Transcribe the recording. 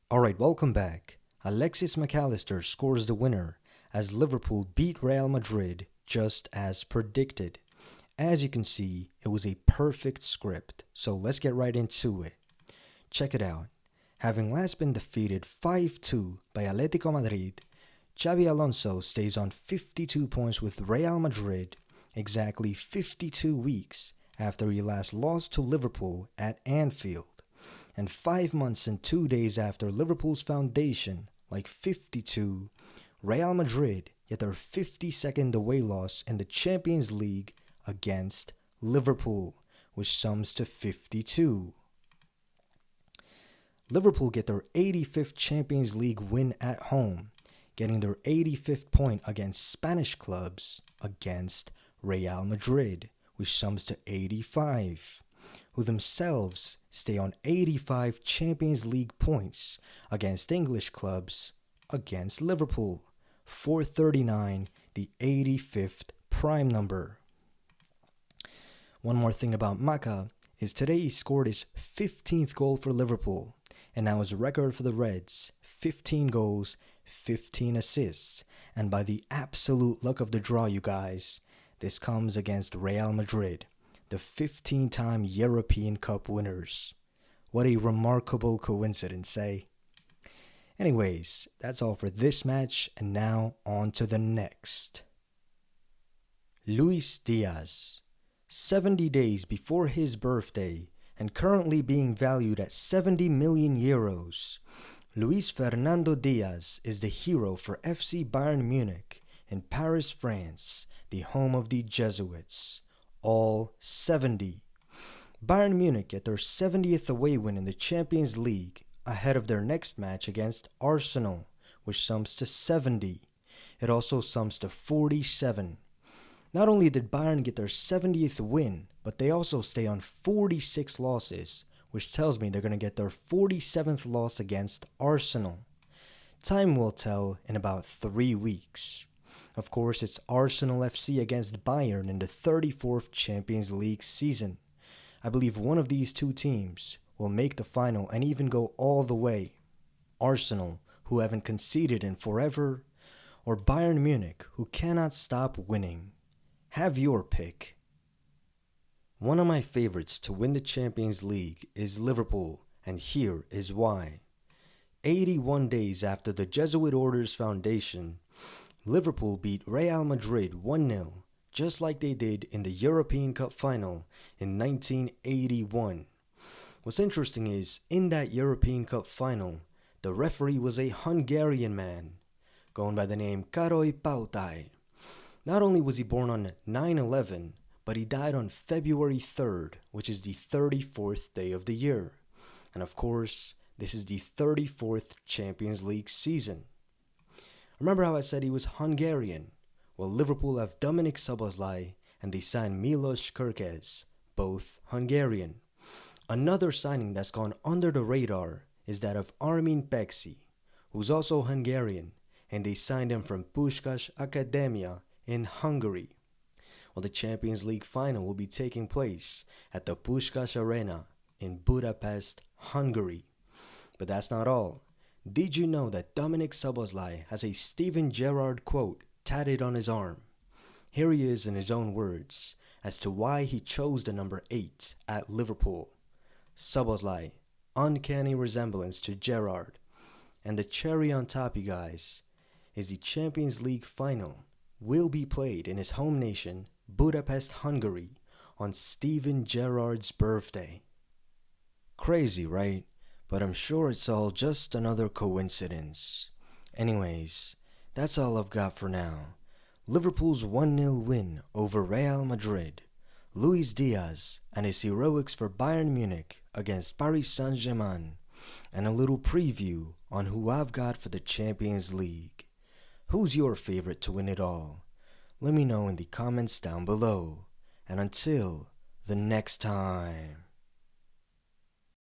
Alright, welcome back. Alexis McAllister scores the winner as Liverpool beat Real Madrid just as predicted. As you can see, it was a perfect script, so let's get right into it. Check it out. Having last been defeated 5-2 by Atléti Madrid, Xabi Alonso stays on 52 points with Real Madrid exactly 52 weeks after he last lost to Liverpool at Anfield, and 5 months and 2 days after Liverpool's foundation, like 52, Real Madrid get their 52nd away loss in the Champions League against Liverpool, which sums to 52. Liverpool get their 85th Champions League win at home, getting their 85th point against Spanish clubs against Real Madrid, which sums to 85, who themselves stay on 85 Champions League points against English clubs against Liverpool, 439, the 85th prime number. One more thing about Maka is today he scored his 15th goal for Liverpool, and now his record for the Reds, 15 goals, 15 assists, and by the absolute luck of the draw, you guys, this comes against Real Madrid, the 15-time European Cup winners. What a remarkable coincidence, eh? Anyways, that's all for this match, and now on to the next. Luis Díaz. 70 days before his birthday, and currently being valued at 70 million euros, Luis Fernando Díaz is the hero for FC Bayern Munich in Paris, France, the home of the Jesuits. All 70. Bayern Munich get their 70th away win in the Champions League ahead of their next match against Arsenal, which sums to 70. It also sums to 47. Not only did Bayern get their 70th win, but they also stay on 46 losses, which tells me they're going to get their 47th loss against Arsenal. Time will tell in about 3 weeks. Of course, it's Arsenal FC against Bayern in the 34th Champions League season. I believe one of these two teams will make the final and even go all the way. Arsenal, who haven't conceded in forever, or Bayern Munich, who cannot stop winning. Have your pick. One of my favorites to win the Champions League is Liverpool, and here is why. 81 days after the Jesuit Order's foundation, Liverpool beat Real Madrid 1-0, just like they did in the European Cup Final in 1981. What's interesting is, in that European Cup Final, the referee was a Hungarian man, going by the name Károly Pautai. Not only was he born on 9/11, but he died on February 3rd, which is the 34th day of the year. And of course, this is the 34th Champions League season. Remember how I said he was Hungarian? Well, Liverpool have Dominik Szoboszlai and they signed Milos Kerkez, both Hungarian. Another signing that's gone under the radar is that of Armin Pexi, who's also Hungarian, and they signed him from Puskás Akadémia in Hungary. Well, the Champions League final will be taking place at the Puskás Arena in Budapest, Hungary. But that's not all. Did you know that Dominik Szoboszlai has a Steven Gerrard quote tatted on his arm? Here he is in his own words as to why he chose the number 8 at Liverpool. Szoboszlai, uncanny resemblance to Gerrard. And the cherry on top, you guys, is the Champions League final will be played in his home nation, Budapest, Hungary, on Steven Gerrard's birthday. Crazy, right? But I'm sure it's all just another coincidence. Anyways, that's all I've got for now. Liverpool's 1-0 win over Real Madrid, Luis Díaz and his heroics for Bayern Munich against Paris Saint-Germain, and a little preview on who I've got for the Champions League. Who's your favorite to win it all? Let me know in the comments down below. And until the next time.